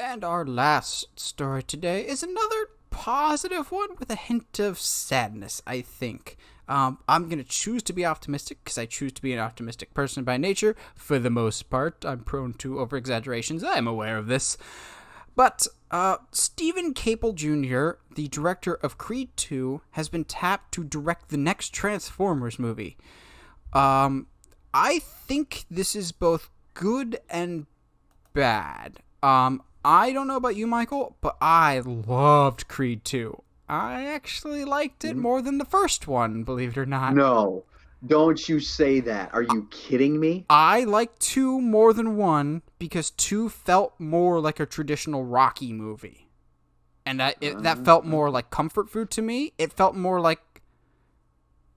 And our last story today is another positive one with a hint of sadness, I think. I'm going to choose to be optimistic because I choose to be an optimistic person by nature. For the most part, I'm prone to over-exaggerations. I'm aware of this. But Steven Caple Jr., the director of Creed 2, has been tapped to direct the next Transformers movie. I think this is both good and bad. I don't know about you, Michael, but I loved Creed 2. I actually liked it more than the first one, believe it or not. No, don't you say that. Are you kidding me? I liked 2 more than 1 because 2 felt more like a traditional Rocky movie. And that felt more like comfort food to me. It felt more like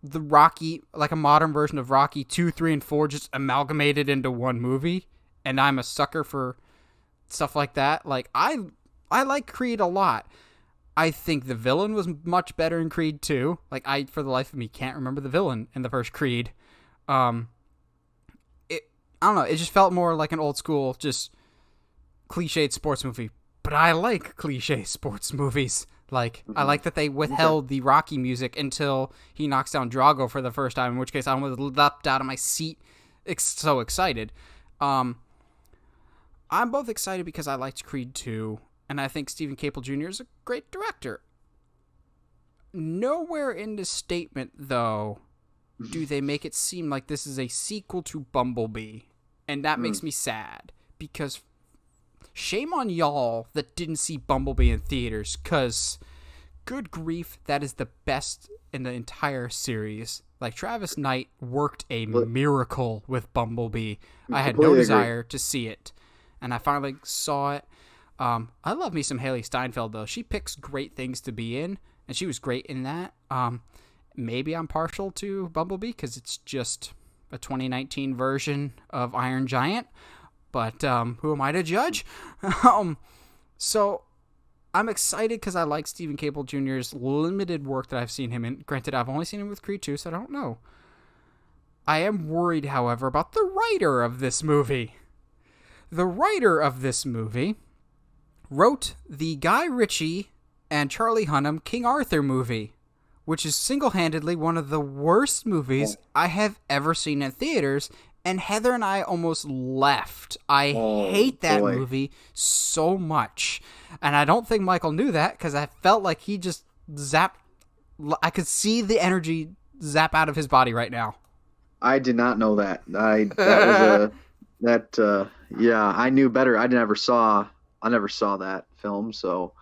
the Rocky, like a modern version of Rocky 2, 3, and 4 just amalgamated into one movie. And I'm a sucker for stuff like that. Like, I like Creed a lot. I think the villain was much better in Creed 2. Like, I, for the life of me, can't remember the villain in the first Creed. I don't know, it just felt more like an old school, just cliched sports movie. But I like cliche sports movies. Like, I like that they withheld the Rocky music until he knocks down Drago for the first time, in which case I almost leapt out of my seat, so excited. I'm both excited because I liked Creed 2, and I think Steven Caple Jr. is a great director. Nowhere in the statement, though, do they make it seem like this is a sequel to Bumblebee, and that makes me sad, because shame on y'all that didn't see Bumblebee in theaters, because good grief, that is the best in the entire series. Like, Travis Knight worked a miracle with Bumblebee. I had no desire to see it, and I finally saw it. I love me some Haley Steinfeld, though. She picks great things to be in, and she was great in that. Maybe I'm partial to Bumblebee because it's just a 2019 version of Iron Giant, but who am I to judge? So I'm excited because I like Steven Caple Jr.'s limited work that I've seen him in. Granted, I've only seen him with Creed 2, so I don't know. I am worried, however, about the writer of this movie. The writer of this movie wrote the Guy Ritchie and Charlie Hunnam King Arthur movie, which is single-handedly one of the worst movies I have ever seen in theaters, and Heather and I almost left. I hate that movie so much, and I don't think Michael knew that, because I felt like he just zapped. I could see the energy zap out of his body right now. I did not know that. Yeah, I knew better. I never saw that film, so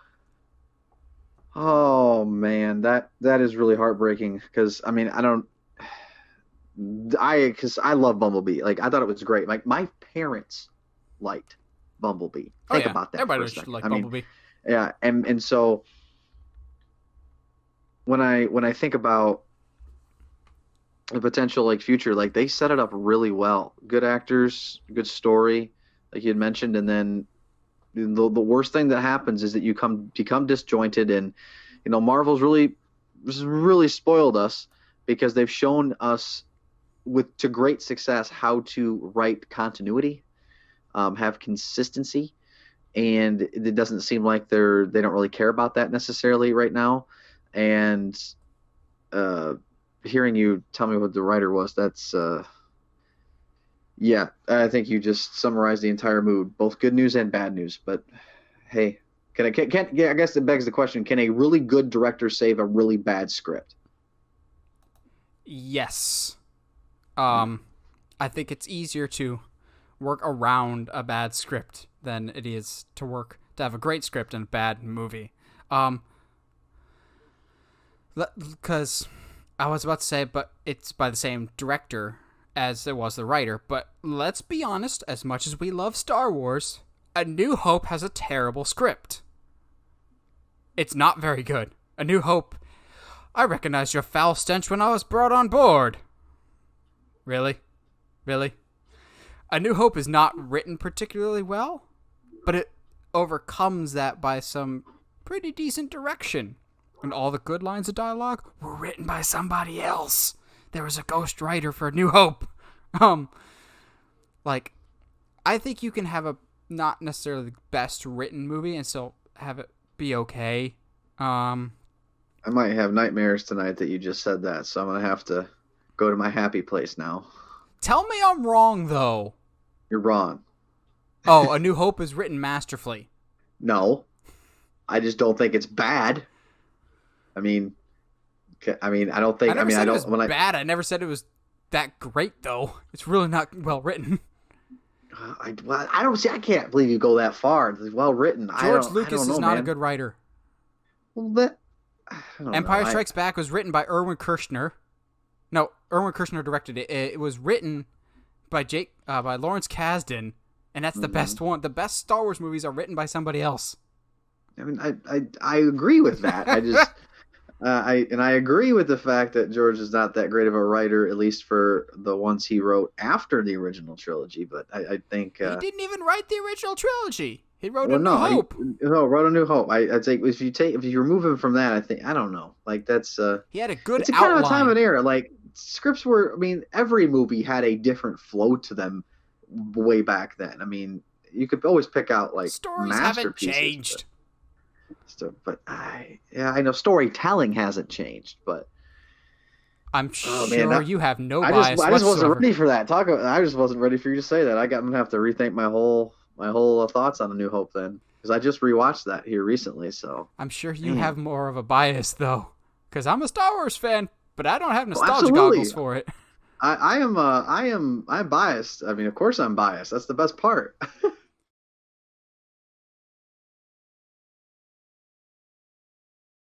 oh man, that is really heartbreaking, because I mean, because I love Bumblebee. Like, I thought it was great. Like, my parents liked Bumblebee. Think about that. Everybody should like Bumblebee. Yeah, and so when I think about the potential, like, future, like, they set it up really well. Good actors, good story, like you had mentioned, and then the worst thing that happens is that you become disjointed, and Marvel's really spoiled us, because they've shown us to great success how to write continuity, have consistency, and it doesn't seem like they don't really care about that necessarily right now. And hearing you tell me what the writer was, that's yeah, I think you just summarized the entire mood, both good news and bad news. But hey, I guess it begs the question: can a really good director save a really bad script? Yes. I think it's easier to work around a bad script than it is to have a great script and a bad movie. Because I was about to say, but it's by the same director as it was the writer. But let's be honest, as much as we love Star Wars, A New Hope has a terrible script. It's not very good. A New Hope, I recognized your foul stench when I was brought on board. Really? A New Hope is not written particularly well, but it overcomes that by some pretty decent direction. And all the good lines of dialogue were written by somebody else. There was a ghost writer for A New Hope. I think you can have a not necessarily the best written movie, and still have it be okay. I might have nightmares tonight that you just said that, so I'm gonna have to go to my happy place now. Tell me I'm wrong, though. You're wrong. Oh, A New Hope is written masterfully. No, I just don't think it's bad. I mean, I don't think. I never said I it was don't. bad. I never said it was that great, though. It's really not well written. I don't see. I can't believe you go that far. It's well written. George Lucas is not a good writer. Well, I don't Empire know. Strikes Back was written by Erwin Kershner. No, Erwin Kershner directed it. It was written by Lawrence Kasdan, and that's the best one. The best Star Wars movies are written by somebody else. I mean, I agree with that. I just I agree with the fact that George is not that great of a writer, at least for the ones he wrote after the original trilogy. But I think he didn't even write the original trilogy. He wrote A New Hope. Wrote A New Hope. I'd say if you remove him from that, I don't know. Like that's he had a good it's a outline. kind of a time and era. Like scripts were. I mean, every movie had a different flow to them way back then. I mean, you could always pick out like stories haven't masterpieces, changed. But I know storytelling hasn't changed, but I'm sure you have no bias I just wasn't whatsoever. ready for that. I just wasn't ready for you to say that. I'm gonna have to rethink my whole thoughts on A New Hope then, because I just rewatched that here recently. So I'm sure you have more of a bias though, because I'm a Star Wars fan, but I don't have nostalgia goggles for it. I'm biased. I mean, of course I'm biased. That's the best part.